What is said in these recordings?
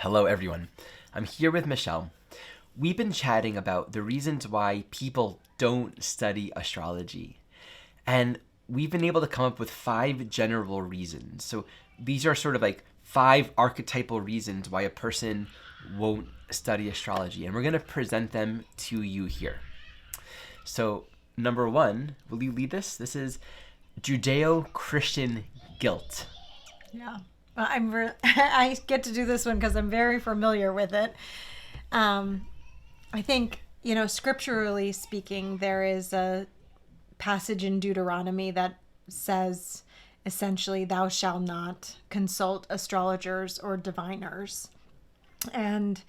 Hello, everyone. I'm here with Michelle. We've been chatting about the reasons why people don't study astrology. And we've been able to come up with 5 general reasons. So these are sort of like 5 archetypal reasons why a person won't study astrology. And we're going to present them to you here. So, number 1, will you lead this? This is Judeo-Christian guilt. Yeah. Well, I get to do this one because I'm very familiar with it. I think, scripturally speaking, there is a passage in Deuteronomy that says essentially, thou shalt not consult astrologers or diviners. And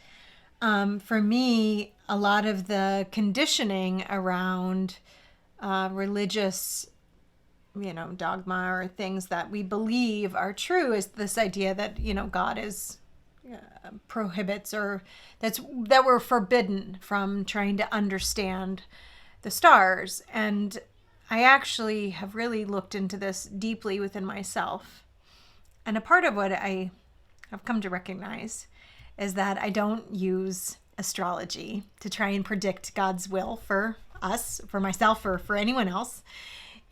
for me, a lot of the conditioning around religious dogma or things that we believe are true is this idea that, God is prohibits or that we're forbidden from trying to understand the stars. And I actually have really looked into this deeply within myself. And a part of what I have come to recognize is that I don't use astrology to try and predict God's will for us, for myself, or for anyone else.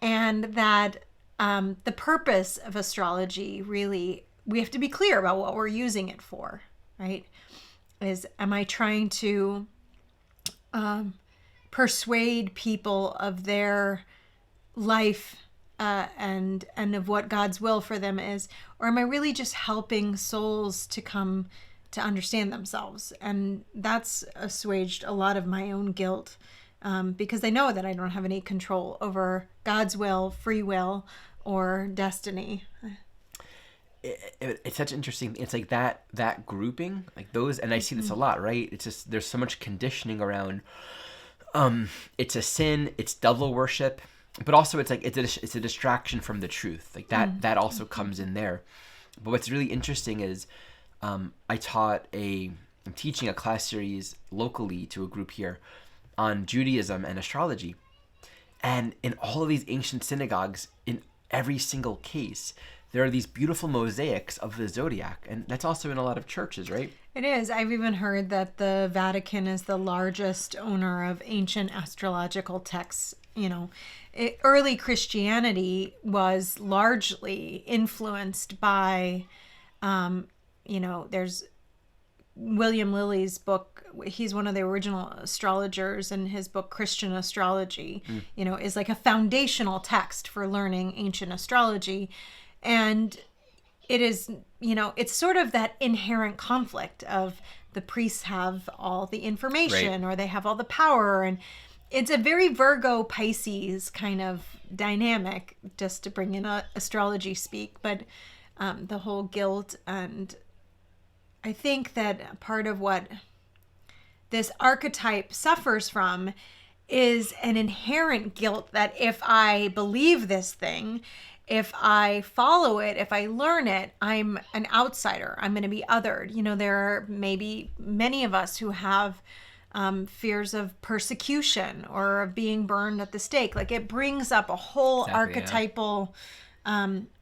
And that the purpose of astrology really, we have to be clear about what we're using it for, right? Am I trying to persuade people of their life and of what God's will for them is? Or am I really just helping souls to come to understand themselves? And that's assuaged a lot of my own guilt. Because I know that I don't have any control over God's will, free will, or destiny. It's such interesting. It's like that grouping, like those, and I see this a lot, right? It's just there's so much conditioning around. It's a sin. It's devil worship, but also it's like it's a distraction from the truth. Like that also comes in there. But what's really interesting is, I'm teaching a class series locally to a group here on Judaism and astrology. And in all of these ancient synagogues, in every single case, there are these beautiful mosaics of the zodiac. And that's also in a lot of churches, right? It is. I've even heard that the Vatican is the largest owner of ancient astrological texts. Early Christianity was largely influenced by, there's William Lilly's book. He's one of the original astrologers, and his book Christian Astrology is like a foundational text for learning ancient astrology. And it is, it's sort of that inherent conflict of the priests have all the information, right, or they have all the power, and it's a very Virgo Pisces kind of dynamic, just to bring in astrology speak, but the whole guilt. And I think that part of what this archetype suffers from is an inherent guilt that if I believe this thing, if I follow it, if I learn it, I'm an outsider. I'm going to be othered. There are maybe many of us who have fears of persecution or of being burned at the stake. Like, it brings up a whole archetypal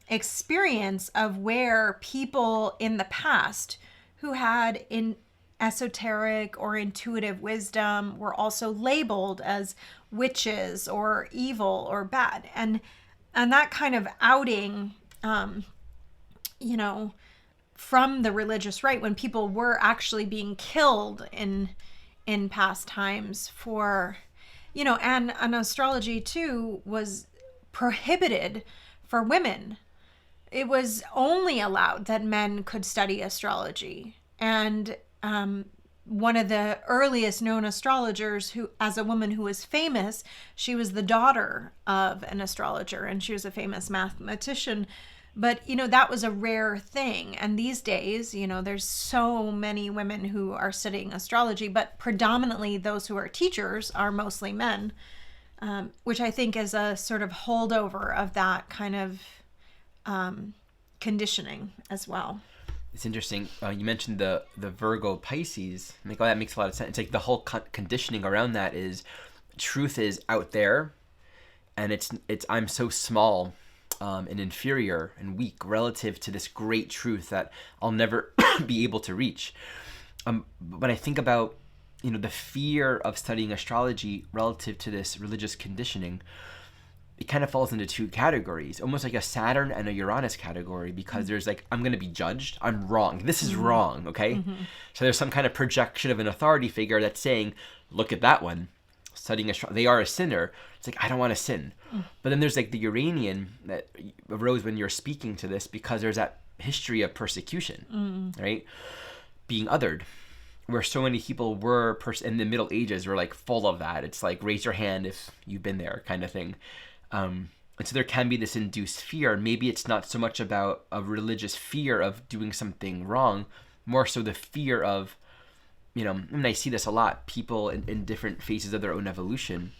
experience of where people in the past who had esoteric or intuitive wisdom were also labeled as witches or evil or bad. And that kind of outing, from the religious right, when people were actually being killed in past times for, and astrology too was prohibited for women. It was only allowed that men could study astrology. And one of the earliest known astrologers, who, as a woman who was famous, she was the daughter of an astrologer, and she was a famous mathematician. But, that was a rare thing. And these days, there's so many women who are studying astrology, but predominantly those who are teachers are mostly men, which I think is a sort of holdover of that kind of conditioning as well. It's interesting. You mentioned the Virgo Pisces. Like, that makes a lot of sense. It's like the whole conditioning around that is truth is out there, and it's I'm so small and inferior and weak relative to this great truth that I'll never be able to reach. When I think about, the fear of studying astrology relative to this religious conditioning, it kind of falls into two categories, almost like a Saturn and a Uranus category, because there's like, I'm going to be judged. I'm wrong. This is wrong. Okay. So there's some kind of projection of an authority figure that's saying, look at that one studying they are a sinner. It's like, I don't want to sin. But then there's like the Uranian that arose when you're speaking to this, because there's that history of persecution, right? Being othered, where so many people were in the Middle Ages were like full of that. It's like, raise your hand if you've been there kind of thing. And so there can be this induced fear. Maybe it's not so much about a religious fear of doing something wrong, more so the fear of, and I see this a lot, people in different phases of their own evolution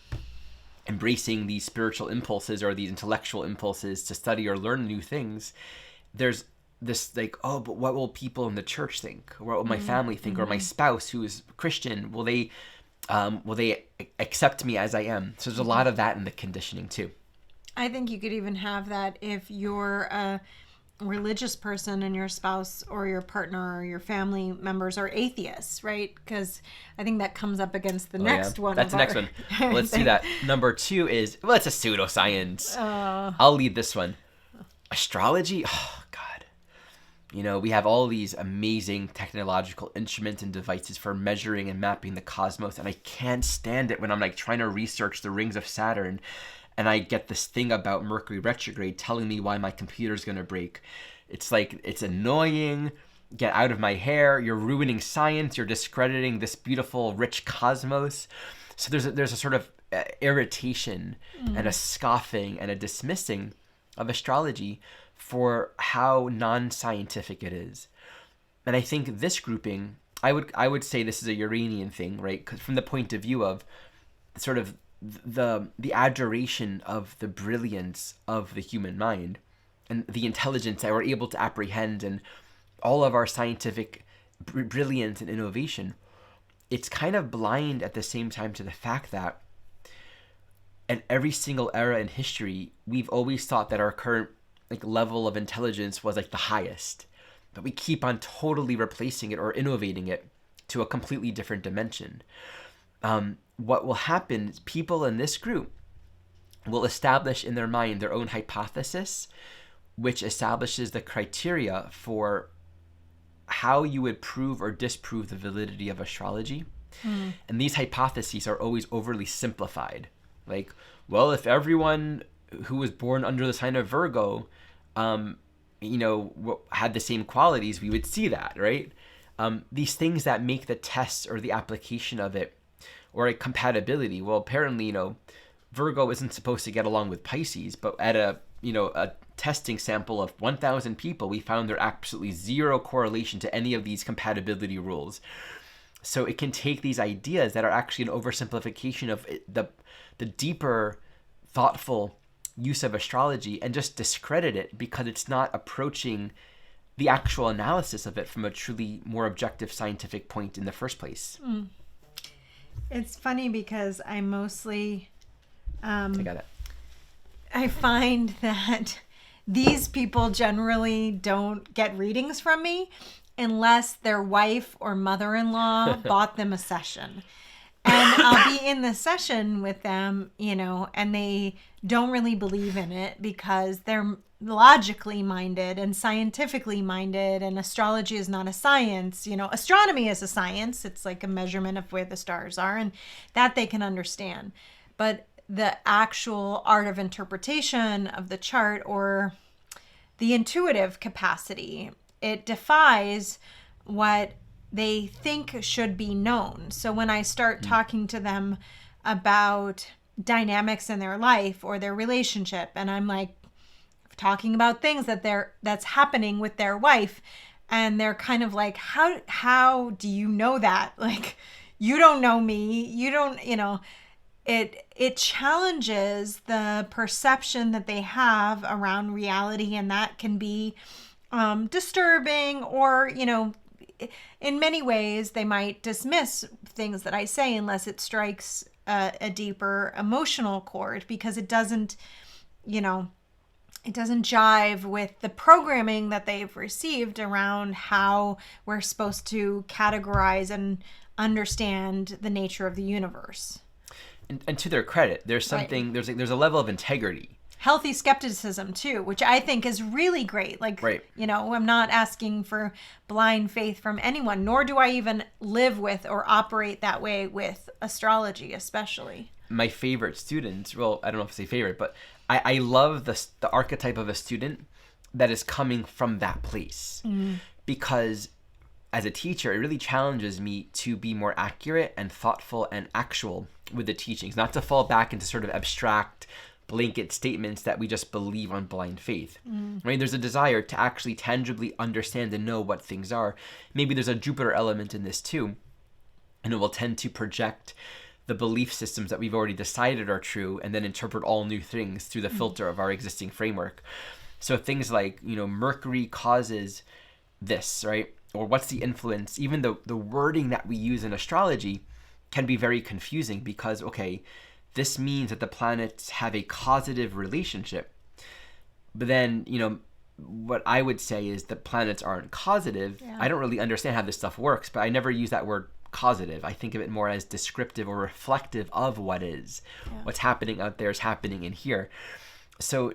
embracing these spiritual impulses or these intellectual impulses to study or learn new things. There's this like, oh, but what will people in the church think? Or what will my family think? Or my spouse who is Christian, will they accept me as I am? So there's a lot of that in the conditioning too. I think you could even have that if you're a religious person and your spouse or your partner or your family members are atheists, right? Because I think that comes up against the next one. That's the next one. Let's do that. Number 2 is, well, it's a pseudoscience. I'll lead this one. Astrology? Oh, God. We have all these amazing technological instruments and devices for measuring and mapping the cosmos, and I can't stand it when I'm like trying to research the rings of Saturn and I get this thing about Mercury retrograde telling me why my computer's going to break. It's like, it's annoying. Get out of my hair. You're ruining science. You're discrediting this beautiful, rich cosmos. So there's a sort of irritation and a scoffing and a dismissing of astrology for how non-scientific it is. And I think this grouping, I would say this is a Uranian thing, right? 'Cause from the point of view of sort of the adoration of the brilliance of the human mind and the intelligence that we're able to apprehend and all of our scientific brilliance and innovation, it's kind of blind at the same time to the fact that in every single era in history, we've always thought that our current level of intelligence was like the highest, but we keep on totally replacing it or innovating it to a completely different dimension. What will happen is people in this group will establish in their mind their own hypothesis, which establishes the criteria for how you would prove or disprove the validity of astrology. And these hypotheses are always overly simplified. Like, well, if everyone who was born under the sign of Virgo, had the same qualities, we would see that, right? These things that make the test or the application of it or a compatibility. Well, apparently, Virgo isn't supposed to get along with Pisces, but at a testing sample of 1,000 people, we found there absolutely zero correlation to any of these compatibility rules. So it can take these ideas that are actually an oversimplification of the deeper, thoughtful use of astrology and just discredit it because it's not approaching the actual analysis of it from a truly more objective scientific point in the first place. It's funny because I mostly I got it. I find that these people generally don't get readings from me unless their wife or mother-in-law bought them a session. And I'll be in the session with them, and they don't really believe in it because they're logically minded and scientifically minded, and astrology is not a science. Astronomy is a science. It's like a measurement of where the stars are, and that they can understand. But the actual art of interpretation of the chart or the intuitive capacity, it defies what they think should be known. So when I start talking to them about dynamics in their life or their relationship, and I'm like talking about things that's happening with their wife, and they're kind of like, how do you know that? Like, you don't know me. You don't, it challenges the perception that they have around reality, and that can be disturbing, or in many ways they might dismiss things that I say unless it strikes a deeper emotional chord, because it doesn't it doesn't jive with the programming that they've received around how we're supposed to categorize and understand the nature of the universe. And to their credit, there's something, there's a level of integrity. Healthy skepticism too, which I think is really great. Like, I'm not asking for blind faith from anyone, nor do I even live with or operate that way with astrology, especially. My favorite students, well, I don't know if I say favorite, but I love the archetype of a student that is coming from that place. Because as a teacher, it really challenges me to be more accurate and thoughtful and actual with the teachings, not to fall back into sort of abstract blanket statements that we just believe on blind faith. Right? There's a desire to actually tangibly understand and know what things are. Maybe there's a Jupiter element in this too, and it will tend to project the belief systems that we've already decided are true and then interpret all new things through the filter of our existing framework. So things like, Mercury causes this, right? Or what's the influence? Even the wording that we use in astrology can be very confusing because, okay, this means that the planets have a causative relationship. But then, what I would say is the planets aren't causative. Yeah. I don't really understand how this stuff works, but I never use that word causative. I think of it more as descriptive or reflective of what is. Yeah. What's happening out there is happening in here. So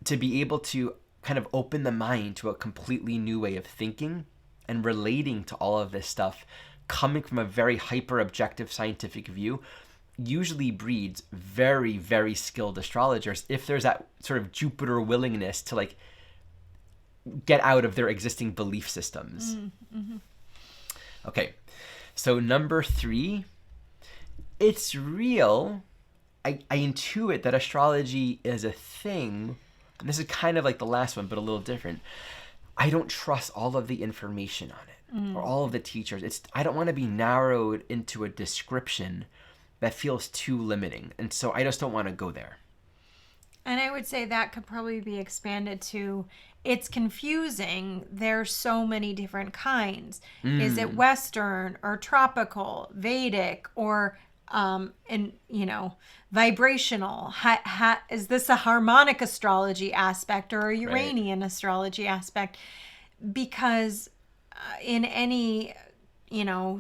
to be able to kind of open the mind to a completely new way of thinking and relating to all of this stuff, coming from a very hyper-objective scientific view, usually breeds very, very skilled astrologers if there's that sort of Jupiter willingness to like get out of their existing belief systems. Okay, so number 3, it's real. I intuit that astrology is a thing, and this is kind of like the last one, but a little different. I don't trust all of the information on it or all of the teachers. I don't want to be narrowed into a description that feels too limiting. And so I just don't want to go there. And I would say that could probably be expanded to, it's confusing. There's so many different kinds. Is it Western or tropical, Vedic, or vibrational? Is this a harmonic astrology aspect or a Uranian astrology aspect? Because in any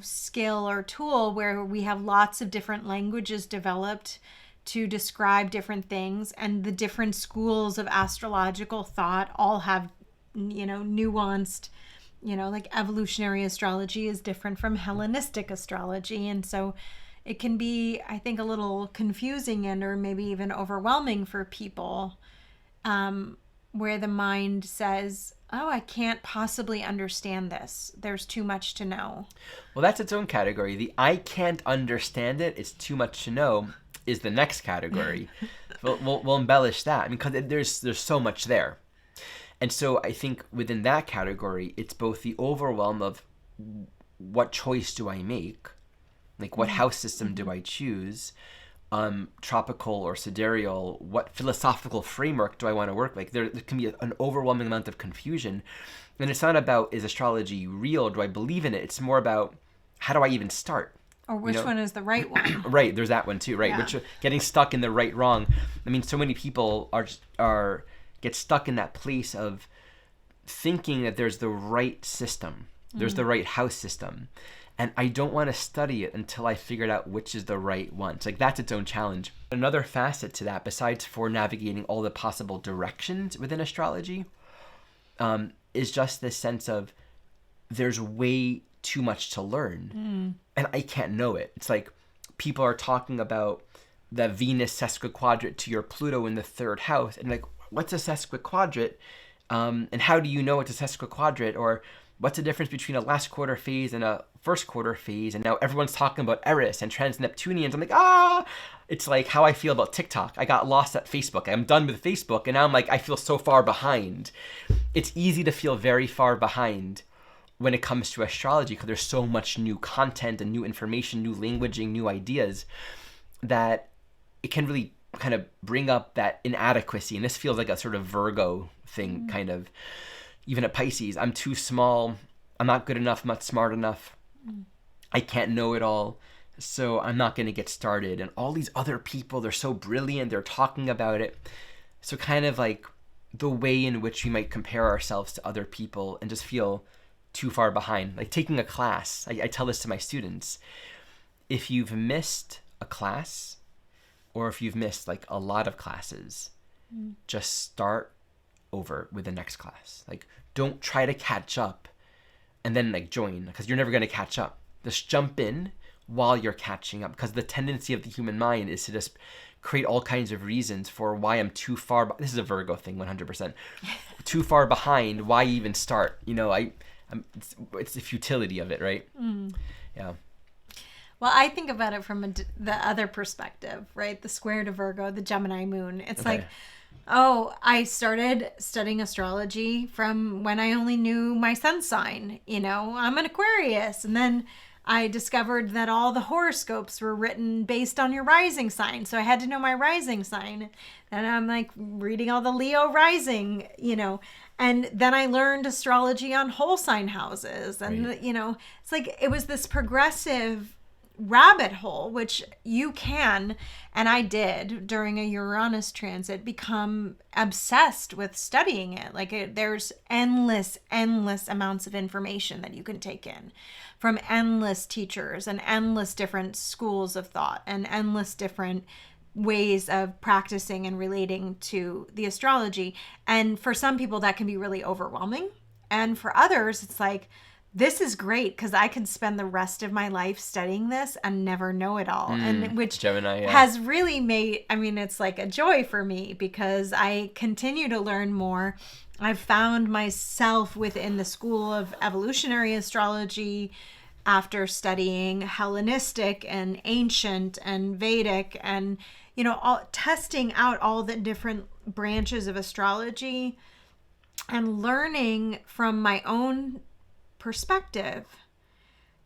skill or tool where we have lots of different languages developed to describe different things, and the different schools of astrological thought all have nuanced, like evolutionary astrology is different from Hellenistic astrology, and so it can be, I think, a little confusing and or maybe even overwhelming for people, where the mind says, oh, I can't possibly understand this. There's too much to know. Well, that's its own category. The I can't understand it, it's too much to know, is the next category. We'll embellish that because there's so much there. And so I think within that category, it's both the overwhelm of what choice do I make? Like what house system do I choose? Tropical or sidereal, what philosophical framework do I want to work like? There can be an overwhelming amount of confusion. And it's not about, is astrology real? Do I believe in it? It's more about, how do I even start? Or which one is the right one? Right, there's that one too, right? Yeah. Which getting stuck in the right wrong. I mean, so many people get stuck in that place of thinking that there's the right system, there's the right house system. And I don't want to study it until I figured out which is the right one. So that's its own challenge. Another facet to that, besides for navigating all the possible directions within astrology, is just this sense of there's way too much to learn. And I can't know it. It's like people are talking about the Venus sesquiquadrate to your Pluto in the 3rd house. And like, what's a sesquiquadrate? And how do you know it's a sesquiquadrate? Or what's the difference between a last quarter phase and a first quarter phase? And now everyone's talking about Eris and trans-Neptunians. I'm like, it's like how I feel about TikTok. I got lost at Facebook. I'm done with Facebook. And now I'm like, I feel so far behind. It's easy to feel very far behind when it comes to astrology because there's so much new content and new information, new languaging, new ideas that it can really kind of bring up that inadequacy. And this feels like a sort of Virgo thing, kind of. Even at Pisces, I'm too small, I'm not good enough, I'm not smart enough, I can't know it all, so I'm not going to get started. And all these other people, they're so brilliant, they're talking about it. So kind of like the way in which we might compare ourselves to other people and just feel too far behind. Like taking a class, I tell this to my students. If you've missed a class, or if you've missed like a lot of classes, just start over with the next class. Like, don't try to catch up and then like join, because you're never going to catch up. Just jump in while you're catching up, because the tendency of the human mind is to just create all kinds of reasons for why I'm too far. This is a Virgo thing, 100%. Too far behind. Why even start? You know, it's the futility of it, right? Yeah. Well, I think about it from the other perspective, right? The square to Virgo, the Gemini moon. It's like, oh, I started studying astrology from when I only knew my sun sign. You know, I'm an Aquarius. And then I discovered that all the horoscopes were written based on your rising sign. So I had to know my rising sign. And I'm like reading all the Leo rising, you know. And then I learned astrology on whole sign houses. And, you know, it's like it was this progressive rabbit hole, which you can, and I did during a Uranus transit, become obsessed with studying it. Like there's endless amounts of information that you can take in from endless teachers and endless different schools of thought and endless different ways of practicing and relating to the astrology. And for some people that can be really overwhelming. And for others, it's like, this is great because I can spend the rest of my life studying this and never know it all. And which Gemini, has really made, I mean, it's like a joy for me because I continue to learn more. I've found myself within the school of evolutionary astrology after studying Hellenistic and ancient and Vedic and, you know, testing out all the different branches of astrology and learning from my own perspective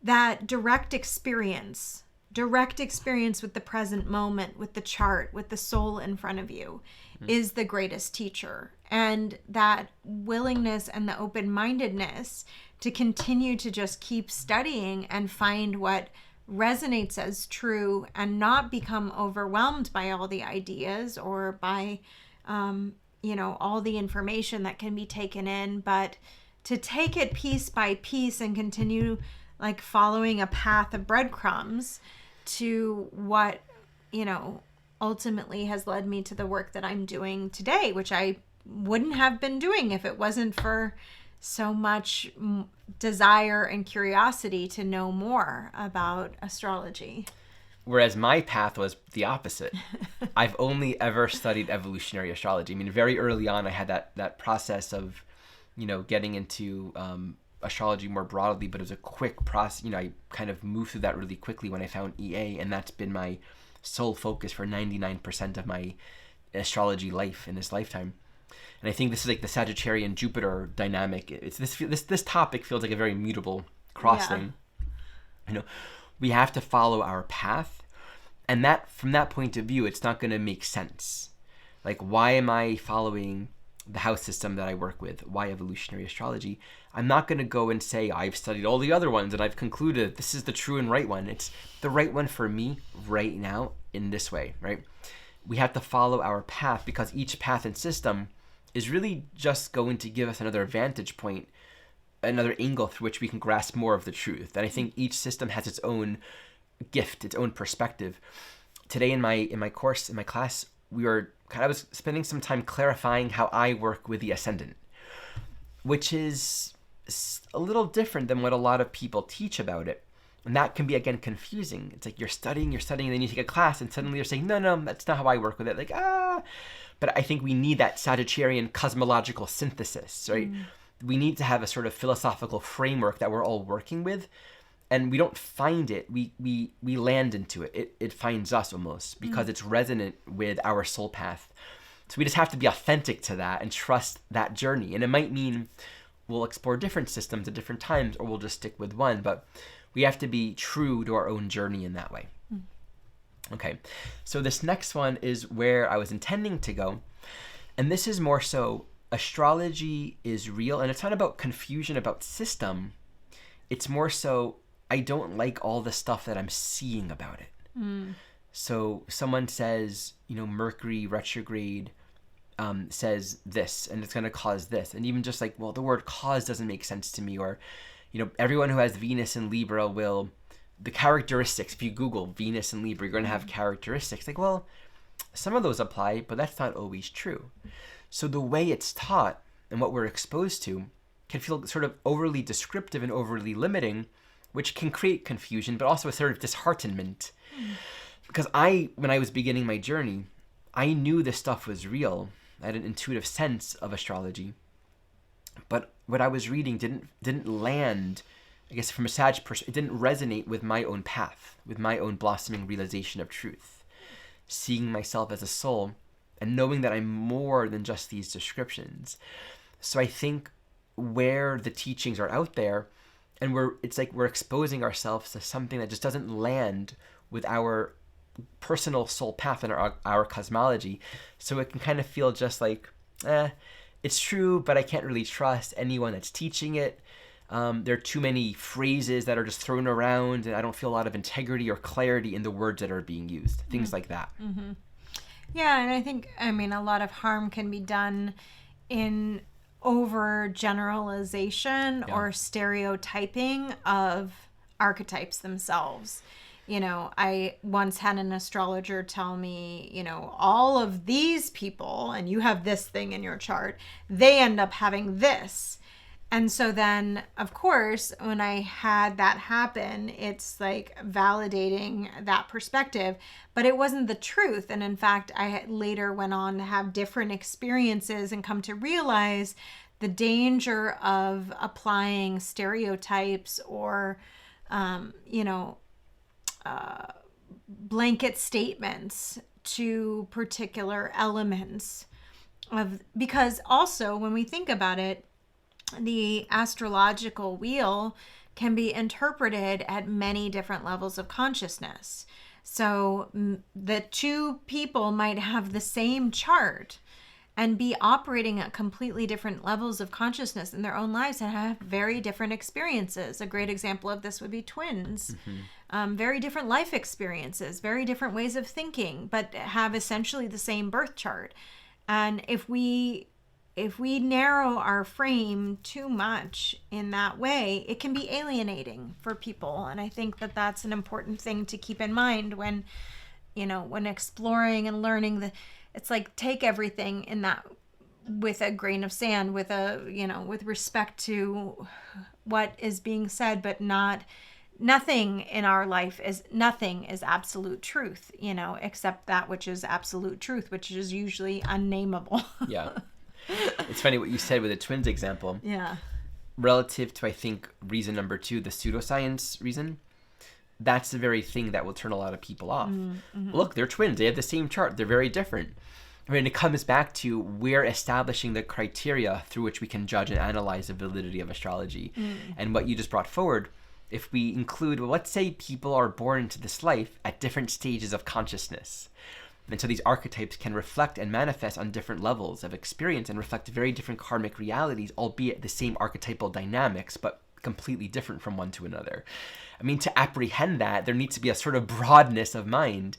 that direct experience with the present moment, with the chart, with the soul in front of you is the greatest teacher. And that willingness and the open-mindedness to continue to just keep studying and find what resonates as true and not become overwhelmed by all the ideas or by, you know, all the information that can be taken in, but to take it piece by piece and continue like following a path of breadcrumbs to what, you know, ultimately has led me to the work that I'm doing today, which I wouldn't have been doing if it wasn't for so much desire and curiosity to know more about astrology. Whereas my path was the opposite. I've only ever studied evolutionary astrology. I mean, very early on, I had that process of, you know, getting into astrology more broadly, but it was a quick process. You know, I kind of moved through that really quickly when I found EA, and that's been my sole focus for 99% of my astrology life in this lifetime. And I think this is like the Sagittarian Jupiter dynamic. It's this topic feels like a very mutable cross thing. You know, we have to follow our path, and that from that point of view, it's not going to make sense. Like, why am I following the house system that I work with? Why evolutionary astrology? I'm not going to go and say I've studied all the other ones and I've concluded this is the true and right one. It's the right one for me right now in this way, right? We have to follow our path because each path and system is really just going to give us another vantage point, another angle through which we can grasp more of the truth. And I think each system has its own gift, its own perspective. Today in my class, I was spending some time clarifying how I work with the ascendant, which is a little different than what a lot of people teach about it. And that can be, again, confusing. It's like you're studying, and then you take a class, and suddenly you're saying, no, that's not how I work with it. Like, But I think we need that Sagittarian cosmological synthesis, right? We need to have a sort of philosophical framework that we're all working with. And we don't find it. We land into it. It finds us almost because it's resonant with our soul path. So we just have to be authentic to that and trust that journey. And it might mean we'll explore different systems at different times, or we'll just stick with one. But we have to be true to our own journey in that way. Okay, so this next one is where I was intending to go. And this is more so astrology is real. And it's not about confusion about system. It's more so I don't like all the stuff that I'm seeing about it. So someone says, you know, Mercury retrograde says this, and it's going to cause this. And even just like, well, the word cause doesn't make sense to me. Or, everyone who has Venus in Libra the characteristics, if you Google Venus and Libra, you're going to have characteristics. Like, well, some of those apply, but that's not always true. So the way it's taught and what we're exposed to can feel sort of overly descriptive and overly limiting, which can create confusion, but also a sort of disheartenment. Because when I was beginning my journey, I knew this stuff was real. I had an intuitive sense of astrology. But what I was reading didn't land, I guess from a Sag perspective, it didn't resonate with my own path, with my own blossoming realization of truth. Seeing myself as a soul and knowing that I'm more than just these descriptions. So I think where the teachings are out there, and it's like we're exposing ourselves to something that just doesn't land with our personal soul path and our cosmology. So it can kind of feel just like, it's true, but I can't really trust anyone that's teaching it. There are too many phrases that are just thrown around, and I don't feel a lot of integrity or clarity in the words that are being used. Things like that. Mm-hmm. Yeah, and I think, a lot of harm can be done in overgeneralization or stereotyping of archetypes themselves. I once had an astrologer tell me, all of these people, and you have this thing in your chart, they end up having this. And so then, of course, when I had that happen, it's like validating that perspective, but it wasn't the truth. And in fact, I later went on to have different experiences and come to realize the danger of applying stereotypes or, blanket statements to particular elements because also when we think about it, the astrological wheel can be interpreted at many different levels of consciousness. So the two people might have the same chart and be operating at completely different levels of consciousness in their own lives and have very different experiences. A great example of this would be twins. Very different life experiences, very different ways of thinking, but have essentially the same birth chart. And if we narrow our frame too much in that way, it can be alienating for people. And I think that that's an important thing to keep in mind when exploring and learning it's like take everything in that with a grain of sand, with with respect to what is being said, but nothing in our life is absolute truth, except that which is absolute truth, which is usually unnameable. Yeah. It's funny what you said with the twins example. Yeah. Relative to, I think, reason number 2, the pseudoscience reason, that's the very thing that will turn a lot of people off. Mm-hmm. Look, they're twins. They have the same chart. They're very different. It comes back to we're establishing the criteria through which we can judge and analyze the validity of astrology. And what you just brought forward, if we include, let's say people are born into this life at different stages of consciousness. And so these archetypes can reflect and manifest on different levels of experience and reflect very different karmic realities, albeit the same archetypal dynamics, but completely different from one to another. To apprehend that, there needs to be a sort of broadness of mind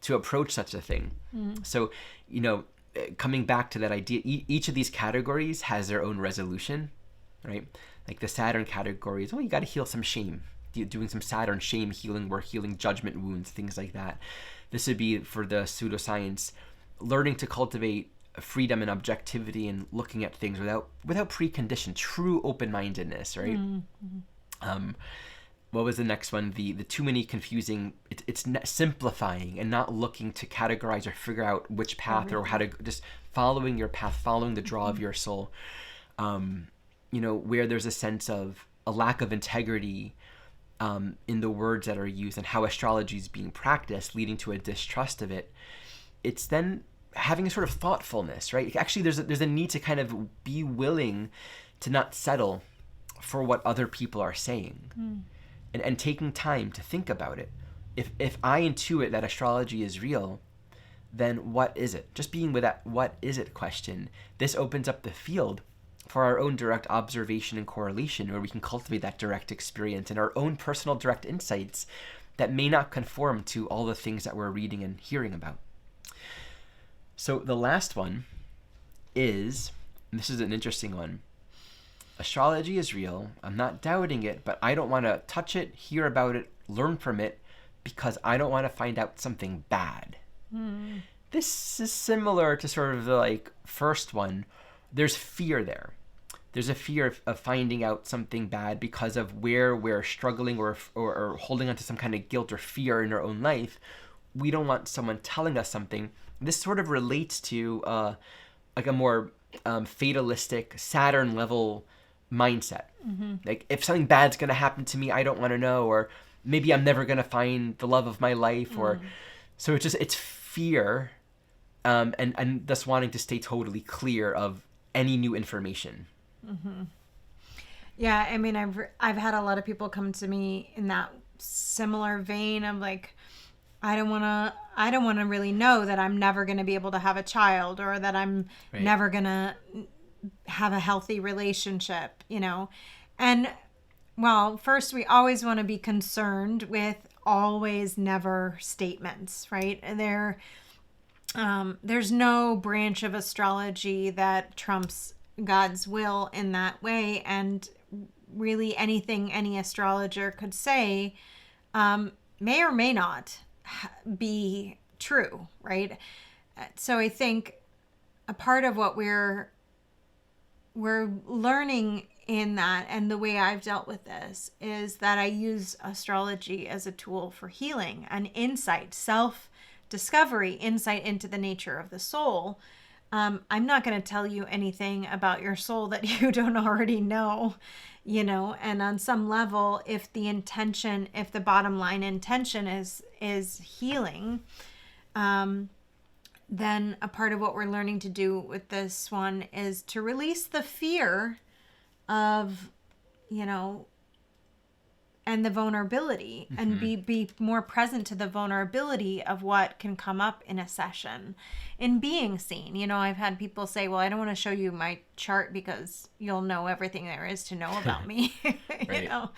to approach such a thing. So, coming back to that idea, each of these categories has their own resolution, right? Like the Saturn category is, you got to heal some shame. Doing some Saturn shame healing, we're healing judgment wounds, things like that. This would be for the pseudoscience, learning to cultivate freedom and objectivity and looking at things without precondition, true open-mindedness, right? What was the next one? The too many confusing, it's simplifying and not looking to categorize or figure out which path or how to, just following your path, following the draw of your soul. Where there's a sense of a lack of integrity in the words that are used and how astrology is being practiced, leading to a distrust of it. It's then having a sort of thoughtfulness, right? Actually, there's a need to kind of be willing to not settle for what other people are saying, and taking time to think about it. If I intuit that astrology is real, then what is it? Just being with that "what is it" question, this opens up the field for our own direct observation and correlation, where we can cultivate that direct experience and our own personal direct insights that may not conform to all the things that we're reading and hearing about. So the last one is, and this is an interesting one, astrology is real. I'm not doubting it, but I don't want to touch it, hear about it, learn from it, because I don't want to find out something bad. This is similar to sort of the like first one. There's fear there. There's a fear of finding out something bad because of where we're struggling or holding on to some kind of guilt or fear in our own life. We don't want someone telling us something. This sort of relates to like a more fatalistic Saturn level mindset. Like if something bad's going to happen to me, I don't want to know, or maybe I'm never going to find the love of my life, or so it's fear, and thus wanting to stay totally clear of any new information. Yeah, I mean, I've had a lot of people come to me in that similar vein of like, I don't want to really know that I'm never going to be able to have a child, or that I'm never going to have a healthy relationship, you know. And well, first we always want to be concerned with always never statements, right? And there's no branch of astrology that trumps God's will in that way, and really anything any astrologer could say may or may not be true, right? So I think a part of what we're learning in that, and the way I've dealt with this, is that I use astrology as a tool for healing and insight, self-discovery, insight into the nature of the soul. I'm not going to tell you anything about your soul that you don't already know, you know, and on some level, if the bottom line intention is healing, then a part of what we're learning to do with this one is to release the fear of, you know, and the vulnerability, and be more present to the vulnerability of what can come up in a session, in being seen. You know, I've had people say, well, I don't want to show you my chart because you'll know everything there is to know about me. You know,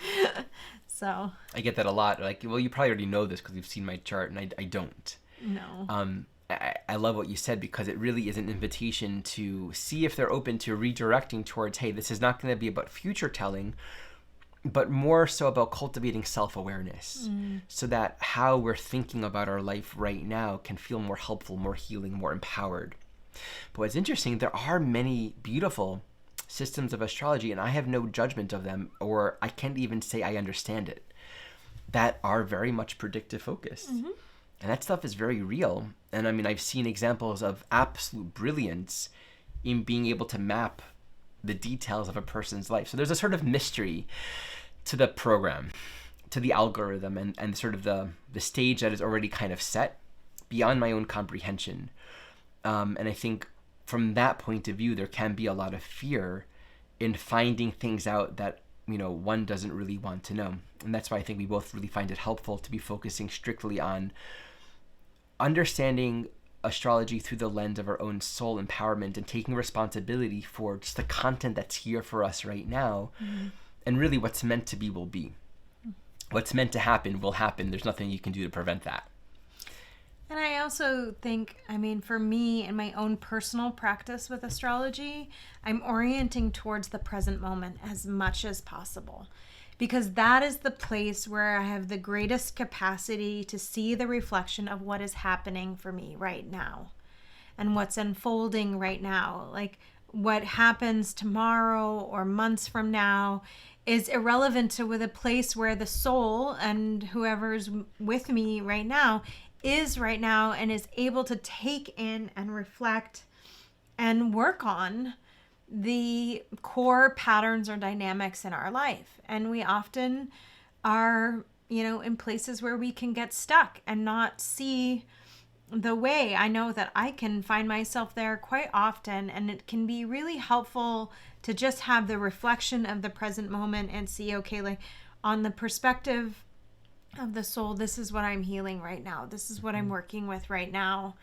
so I get that a lot. Like, well, you probably already know this because you've seen my chart, and I don't. No. I love what you said, because it really is an invitation to see if they're open to redirecting towards, hey, this is not going to be about future telling, but more so about cultivating self-awareness, so that how we're thinking about our life right now can feel more helpful, more healing, more empowered. But what's interesting, there are many beautiful systems of astrology, and I have no judgment of them, or I can't even say I understand it, that are very much predictive focused. And that stuff is very real. And I mean, I've seen examples of absolute brilliance in being able to map the details of a person's life. So there's a sort of mystery to the program, to the algorithm, and sort of the stage that is already kind of set beyond my own comprehension. And I think from that point of view, there can be a lot of fear in finding things out that, you know, one doesn't really want to know. And that's why I think we both really find it helpful to be focusing strictly on understanding astrology through the lens of our own soul empowerment, and taking responsibility for just the content that's here for us right now. And really what's meant to be will be. What's meant to happen will happen. There's nothing you can do to prevent that. And I also think, I mean, for me in my own personal practice with astrology, I'm orienting towards the present moment as much as possible, because that is the place where I have the greatest capacity to see the reflection of what is happening for me right now and what's unfolding right now. Like, what happens tomorrow or months from now is irrelevant to the place where the soul and whoever's with me right now is right now, and is able to take in and reflect and work on the core patterns or dynamics in our life. And we often are, you know, in places where we can get stuck and not see the way. I know that I can find myself there quite often, and it can be really helpful to just have the reflection of the present moment and see, okay, like on the perspective of the soul, this is what I'm healing right now. This is what I'm working with right now.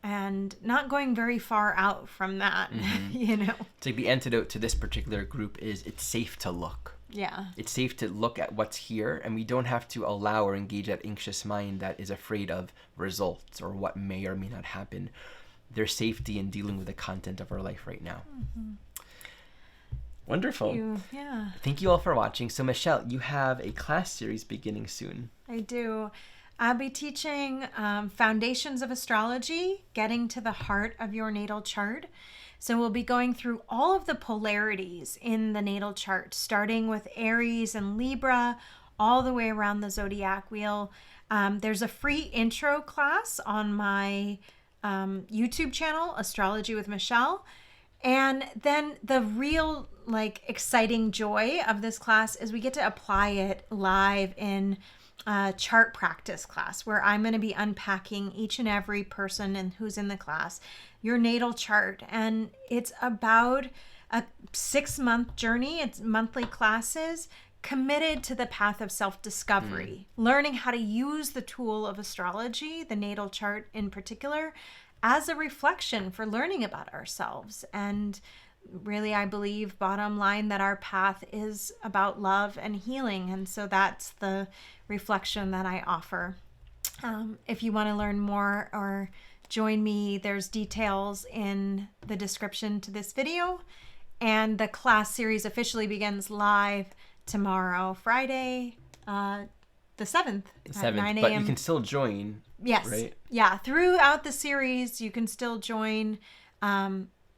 And not going very far out from that, you know. It's like the antidote to this particular group is it's safe to look. Yeah. It's safe to look at what's here, and we don't have to allow or engage that anxious mind that is afraid of results or what may or may not happen. their safety in dealing with the content of our life right now. Wonderful. Yeah. Thank you all for watching. So Michelle, you have a class series beginning soon. I do. I'll be teaching Foundations of Astrology, getting to the heart of your natal chart. So we'll be going through all of the polarities in the natal chart, starting with Aries and Libra, all the way around the zodiac wheel. There's a free intro class on my YouTube channel, Astrology with Michelle. And then the real exciting joy of this class is we get to apply it live in a chart practice class where I'm going to be unpacking each and every person and who's in the class, your natal chart. And it's about a 6-month journey. It's monthly classes committed to the path of self-discovery, learning how to use the tool of astrology, the natal chart in particular, as a reflection for learning about ourselves. And really, I believe, bottom line, that our path is about love and healing. And so that's the reflection that I offer. If you want to learn more or join me, there's details in the description to this video. And the class series officially begins live tomorrow, Friday, the 7th. The 7th, but you can still join. Yes. Right? Yeah. Throughout the series, you can still join.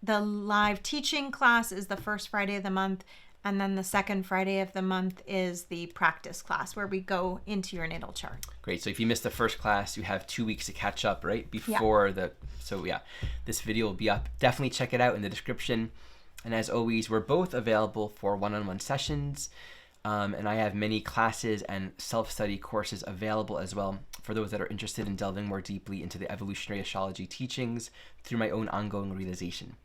The live teaching class is the first Friday of the month. And then the second Friday of the month is the practice class where we go into your natal chart. Great. So if you missed the first class, you have 2 weeks to catch up, right? Before this video will be up. Definitely check it out in the description. And as always, we're both available for one-on-one sessions. And I have many classes and self-study courses available as well for those that are interested in delving more deeply into the evolutionary astrology teachings through my own ongoing realization.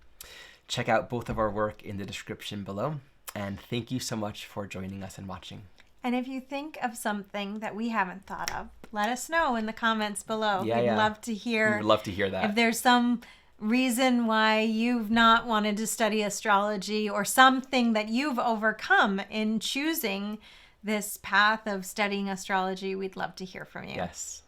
Check out both of our work in the description below. And thank you so much for joining us and watching. And if you think of something that we haven't thought of, let us know in the comments below. We'd love to hear. We would love to hear that. If there's some reason why you've not wanted to study astrology or something that you've overcome in choosing this path of studying astrology, we'd love to hear from you. Yes.